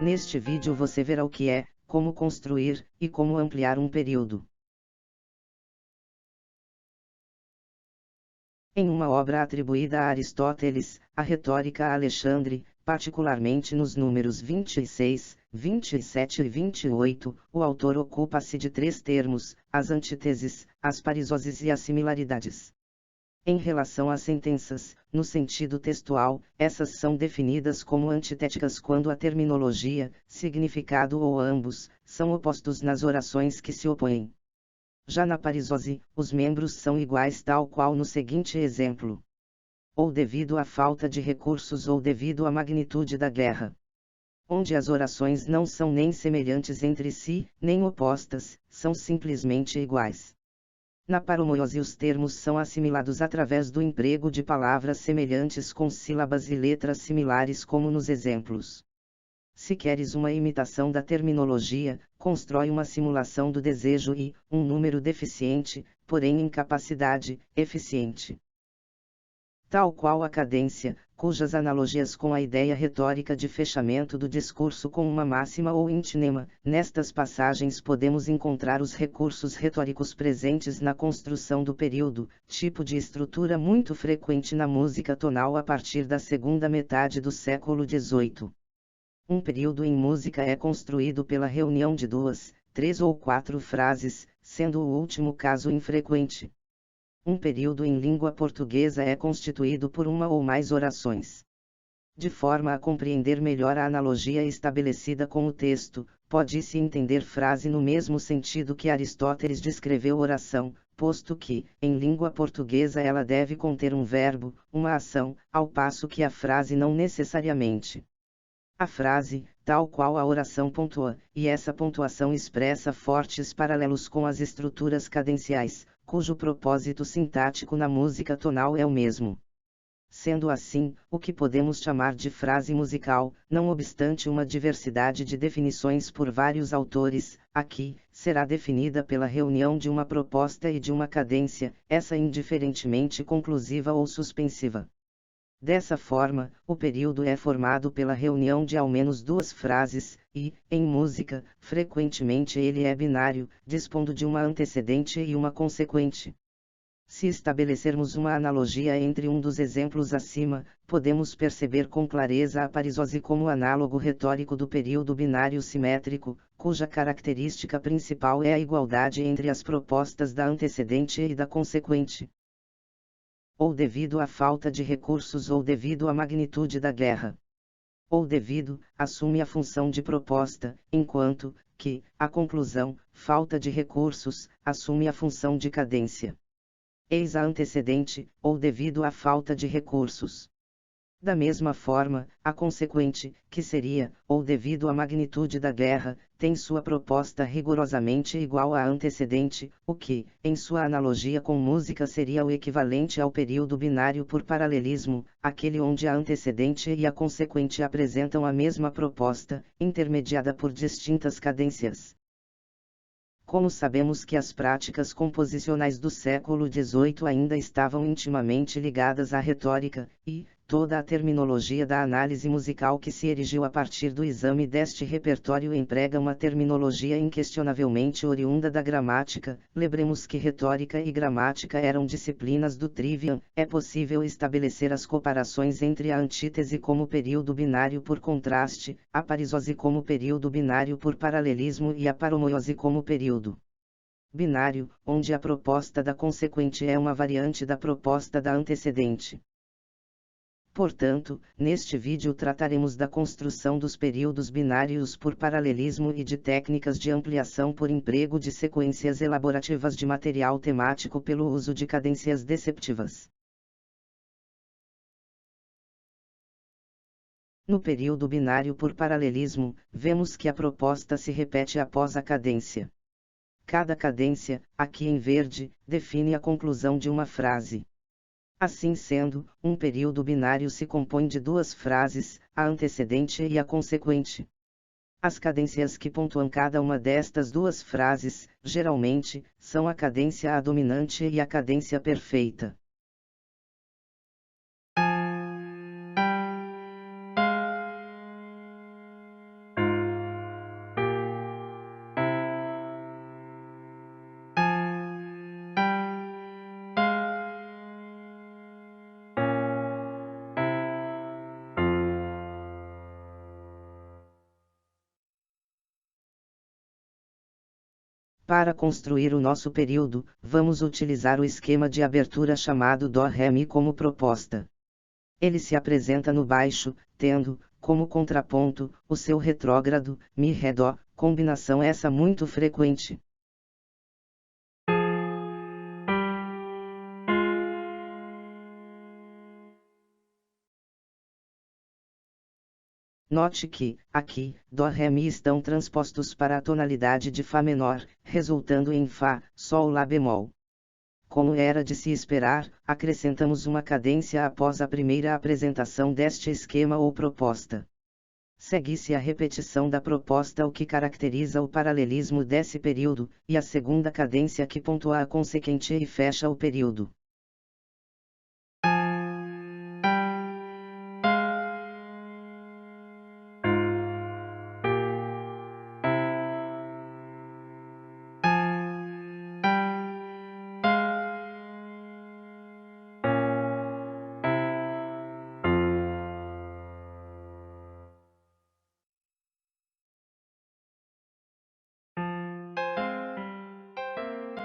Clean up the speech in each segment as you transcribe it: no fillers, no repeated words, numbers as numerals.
Neste vídeo você verá o que é, como construir, e como ampliar um período. Em uma obra atribuída a Aristóteles, a Retórica a Alexandre, particularmente nos números 26, 27 e 28, o autor ocupa-se de três termos: as antíteses, as parisoses e as similaridades. Em relação às sentenças, no sentido textual, essas são definidas como antitéticas quando a terminologia, significado ou ambos, são opostos nas orações que se opõem. Já na parisose, os membros são iguais tal qual no seguinte exemplo: ou devido à falta de recursos ou devido à magnitude da guerra. Onde as orações não são nem semelhantes entre si, nem opostas, são simplesmente iguais. Na paromoiose os termos são assimilados através do emprego de palavras semelhantes com sílabas e letras similares como nos exemplos. Se queres uma imitação da terminologia, constrói uma simulação do desejo e, um número deficiente, porém em capacidade, eficiente. Tal qual a cadência, cujas analogias com a ideia retórica de fechamento do discurso com uma máxima ou intinema, nestas passagens podemos encontrar os recursos retóricos presentes na construção do período, tipo de estrutura muito frequente na música tonal a partir da segunda metade do século XVIII. Um período em música é construído pela reunião de duas, três ou quatro frases, sendo o último caso infrequente. Um período em língua portuguesa é constituído por uma ou mais orações. De forma a compreender melhor a analogia estabelecida com o texto, pode-se entender frase no mesmo sentido que Aristóteles descreveu oração, posto que, em língua portuguesa ela deve conter um verbo, uma ação, ao passo que a frase não necessariamente. A frase, tal qual a oração pontua, e essa pontuação expressa fortes paralelos com as estruturas cadenciais, cujo propósito sintático na música tonal é o mesmo. Sendo assim, o que podemos chamar de frase musical, não obstante uma diversidade de definições por vários autores, aqui, será definida pela reunião de uma proposta e de uma cadência, essa indiferentemente conclusiva ou suspensiva. Dessa forma, o período é formado pela reunião de ao menos duas frases, e, em música, frequentemente ele é binário, dispondo de uma antecedente e uma consequente. Se estabelecermos uma analogia entre um dos exemplos acima, podemos perceber com clareza a parisose como análogo retórico do período binário simétrico, cuja característica principal é a igualdade entre as propostas da antecedente e da consequente. Ou devido à falta de recursos ou devido à magnitude da guerra. Ou devido, assume a função de proposta, enquanto que, a conclusão, falta de recursos, assume a função de cadência. Eis a antecedente, ou devido à falta de recursos. Da mesma forma, a consequente, que seria, ou devido à magnitude da guerra, tem sua proposta rigorosamente igual à antecedente, o que, em sua analogia com música seria o equivalente ao período binário por paralelismo, aquele onde a antecedente e a consequente apresentam a mesma proposta, intermediada por distintas cadências. Como sabemos que as práticas composicionais do século XVIII ainda estavam intimamente ligadas à retórica, e toda a terminologia da análise musical que se erigiu a partir do exame deste repertório emprega uma terminologia inquestionavelmente oriunda da gramática, lembremos que retórica e gramática eram disciplinas do trivium, é possível estabelecer as comparações entre a antítese como período binário por contraste, a parisose como período binário por paralelismo e a paromoiose como período binário, onde a proposta da consequente é uma variante da proposta da antecedente. Portanto, neste vídeo trataremos da construção dos períodos binários por paralelismo e de técnicas de ampliação por emprego de sequências elaborativas de material temático pelo uso de cadências deceptivas. No período binário por paralelismo, vemos que a proposta se repete após a cadência. Cada cadência, aqui em verde, define a conclusão de uma frase. Assim sendo, um período binário se compõe de duas frases, a antecedente e a consequente. As cadências que pontuam cada uma destas duas frases, geralmente, são a cadência dominante e a cadência perfeita. Para construir o nosso período, vamos utilizar o esquema de abertura chamado Dó-Ré-Mi como proposta. Ele se apresenta no baixo, tendo, como contraponto, o seu retrógrado, Mi-Ré-Dó, combinação essa muito frequente. Note que, aqui, Dó Ré Mi estão transpostos para a tonalidade de Fá menor, resultando em Fá, Sol Lá bemol. Como era de se esperar, acrescentamos uma cadência após a primeira apresentação deste esquema ou proposta. Segue-se a repetição da proposta, o que caracteriza o paralelismo desse período, e a segunda cadência que pontua a consequente e fecha o período.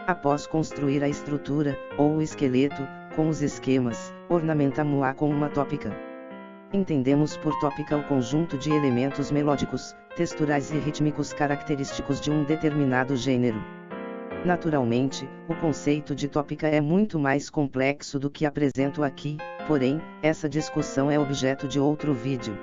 Após construir a estrutura, ou o esqueleto, com os esquemas, ornamentamos-a com uma tópica. Entendemos por tópica o conjunto de elementos melódicos, texturais e rítmicos característicos de um determinado gênero. Naturalmente, o conceito de tópica é muito mais complexo do que apresento aqui, porém, essa discussão é objeto de outro vídeo.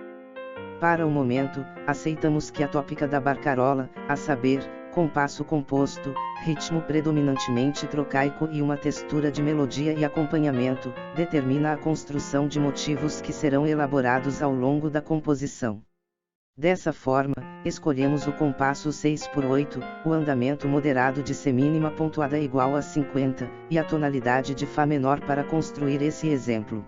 Para o momento, aceitamos que a tópica da barcarola, a saber, compasso composto, ritmo predominantemente trocaico e uma textura de melodia e acompanhamento, determina a construção de motivos que serão elaborados ao longo da composição. Dessa forma, escolhemos o compasso 6/8, o andamento moderado de semínima pontuada igual a 50, e a tonalidade de Fá menor para construir esse exemplo.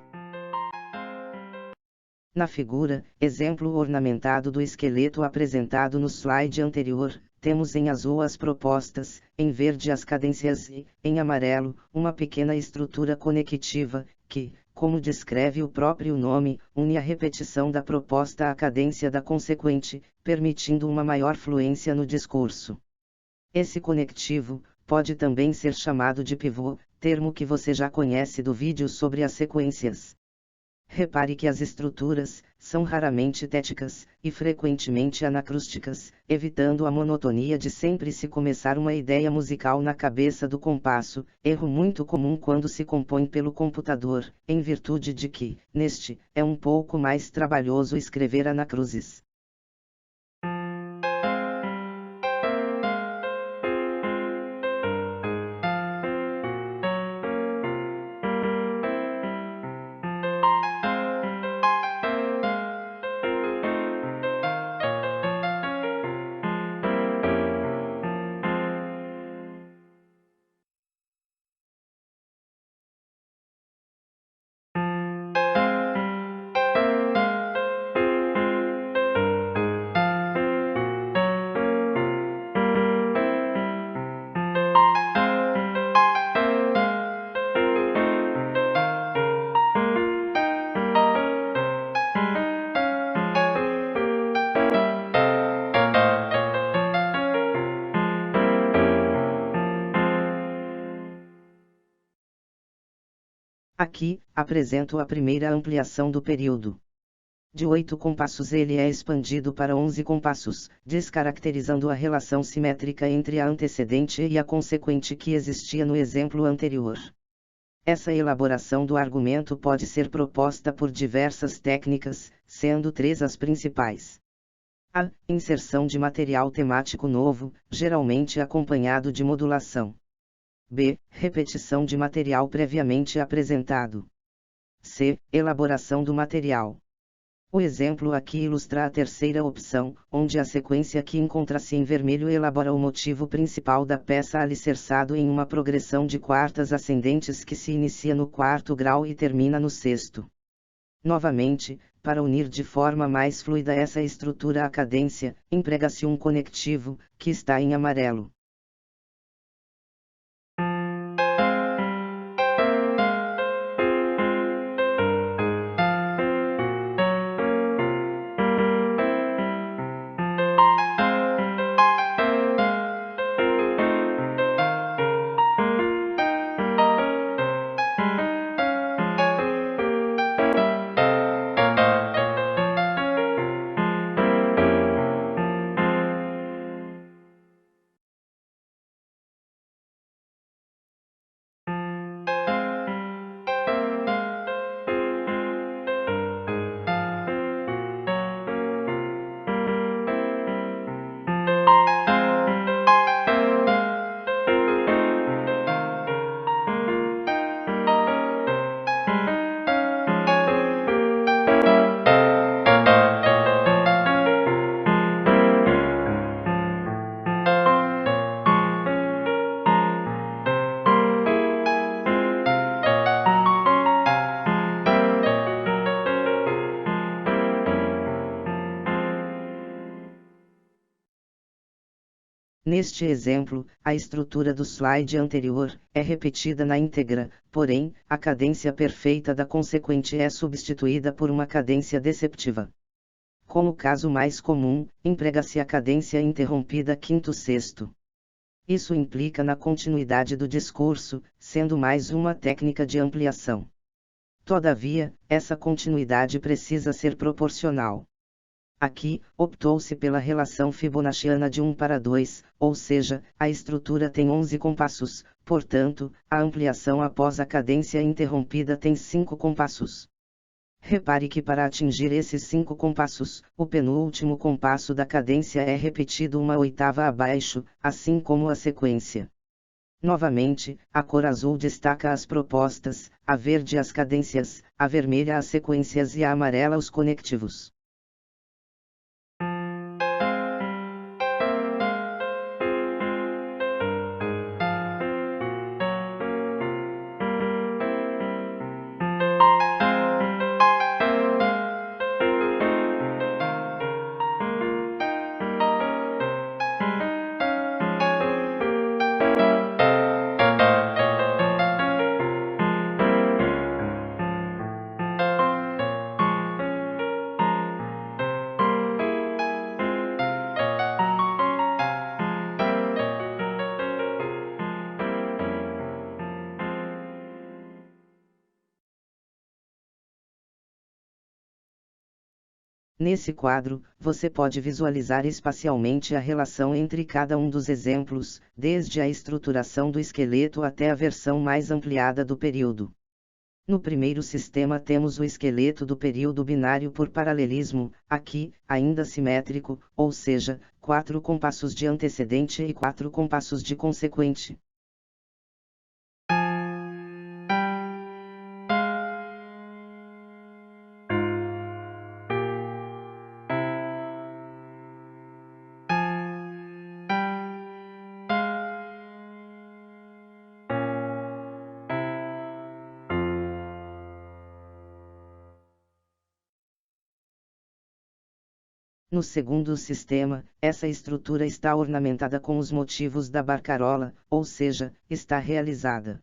Na figura, exemplo ornamentado do esqueleto apresentado no slide anterior, temos em azul as propostas, em verde as cadências e, em amarelo, uma pequena estrutura conectiva, que, como descreve o próprio nome, une a repetição da proposta à cadência da consequente, permitindo uma maior fluência no discurso. Esse conectivo pode também ser chamado de pivô, termo que você já conhece do vídeo sobre as sequências. Repare que as estruturas são raramente téticas e frequentemente anacrústicas, evitando a monotonia de sempre se começar uma ideia musical na cabeça do compasso, erro muito comum quando se compõe pelo computador, em virtude de que, neste, é um pouco mais trabalhoso escrever anacruzes. Aqui, apresento a primeira ampliação do período. De 8 compassos ele é expandido para 11 compassos, descaracterizando a relação simétrica entre a antecedente e a consequente que existia no exemplo anterior. Essa elaboração do argumento pode ser proposta por diversas técnicas, sendo 3 as principais. A. Inserção de material temático novo, geralmente acompanhado de modulação. B. Repetição de material previamente apresentado. C. Elaboração do material. O exemplo aqui ilustra a terceira opção, onde a sequência que encontra-se em vermelho elabora o motivo principal da peça alicerçado em uma progressão de quartas ascendentes que se inicia no quarto grau e termina no sexto. Novamente, para unir de forma mais fluida essa estrutura à cadência, emprega-se um conectivo, que está em amarelo. Neste exemplo, a estrutura do slide anterior é repetida na íntegra, porém, a cadência perfeita da consequente é substituída por uma cadência deceptiva. Como caso mais comum, emprega-se a cadência interrompida quinto-sexto. Isso implica na continuidade do discurso, sendo mais uma técnica de ampliação. Todavia, essa continuidade precisa ser proporcional. Aqui, optou-se pela relação fibonacciana de 1:2, ou seja, a estrutura tem 11 compassos, portanto, a ampliação após a cadência interrompida tem 5 compassos. Repare que para atingir esses 5 compassos, o penúltimo compasso da cadência é repetido uma oitava abaixo, assim como a sequência. Novamente, a cor azul destaca as propostas, a verde as cadências, a vermelha as sequências e a amarela os conectivos. Nesse quadro, você pode visualizar espacialmente a relação entre cada um dos exemplos, desde a estruturação do esqueleto até a versão mais ampliada do período. No primeiro sistema temos o esqueleto do período binário por paralelismo, aqui, ainda simétrico, ou seja, 4 compassos de antecedente e 4 compassos de consequente. No segundo sistema, essa estrutura está ornamentada com os motivos da barcarola, ou seja, está realizada.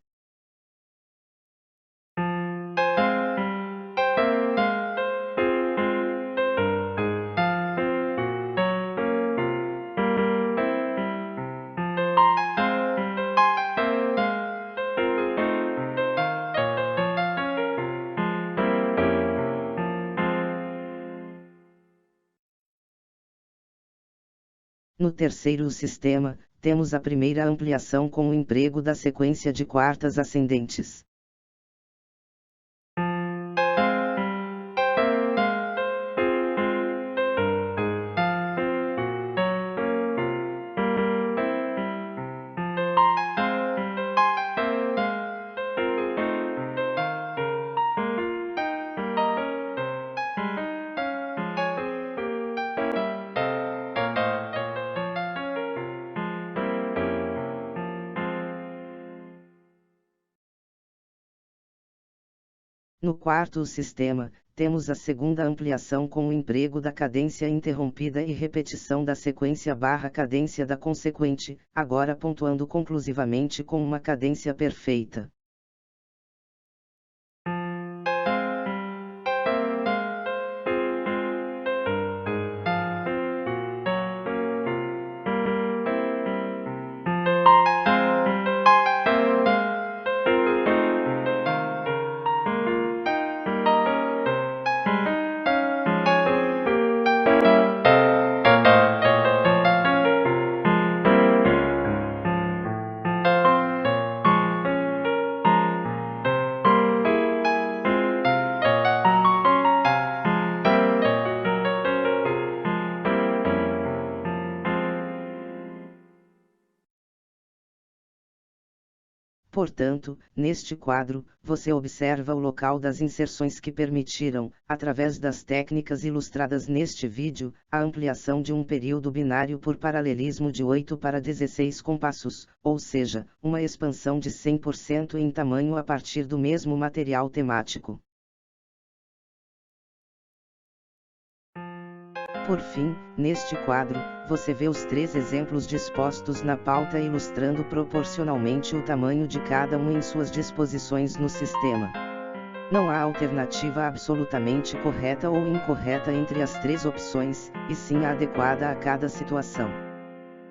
No terceiro sistema, temos a primeira ampliação com o emprego da sequência de quartas ascendentes. No quarto sistema, temos a segunda ampliação com o emprego da cadência interrompida e repetição da sequência / cadência da consequente, agora pontuando conclusivamente com uma cadência perfeita. Portanto, neste quadro, você observa o local das inserções que permitiram, através das técnicas ilustradas neste vídeo, a ampliação de um período binário por paralelismo de 8 para 16 compassos, ou seja, uma expansão de 100% em tamanho a partir do mesmo material temático. Por fim, neste quadro, você vê os 3 exemplos dispostos na pauta ilustrando proporcionalmente o tamanho de cada um em suas disposições no sistema. Não há alternativa absolutamente correta ou incorreta entre as 3 opções, e sim a adequada a cada situação.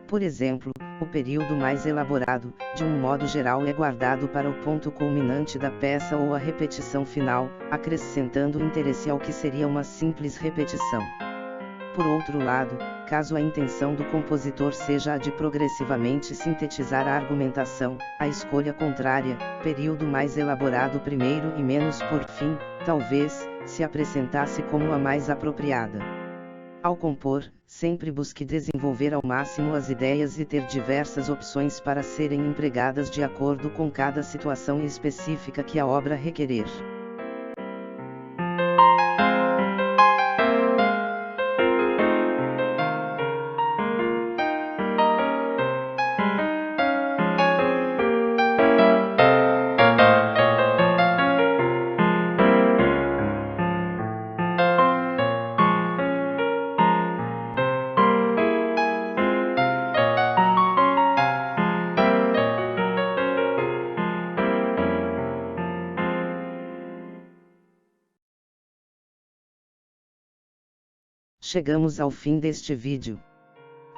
Por exemplo, o período mais elaborado, de um modo geral, é guardado para o ponto culminante da peça ou a repetição final, acrescentando interesse ao que seria uma simples repetição. Por outro lado, caso a intenção do compositor seja a de progressivamente sintetizar a argumentação, a escolha contrária, período mais elaborado primeiro e menos por fim, talvez, se apresentasse como a mais apropriada. Ao compor, sempre busque desenvolver ao máximo as ideias e ter diversas opções para serem empregadas de acordo com cada situação específica que a obra requerer. Chegamos ao fim deste vídeo.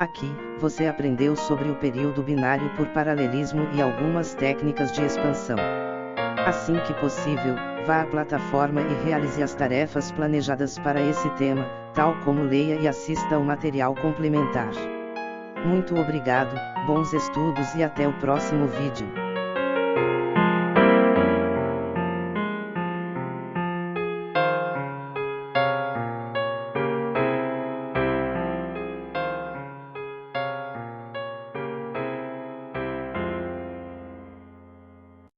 Aqui, você aprendeu sobre o período binário por paralelismo e algumas técnicas de expansão. Assim que possível, vá à plataforma e realize as tarefas planejadas para esse tema, tal como leia e assista ao material complementar. Muito obrigado, bons estudos e até o próximo vídeo.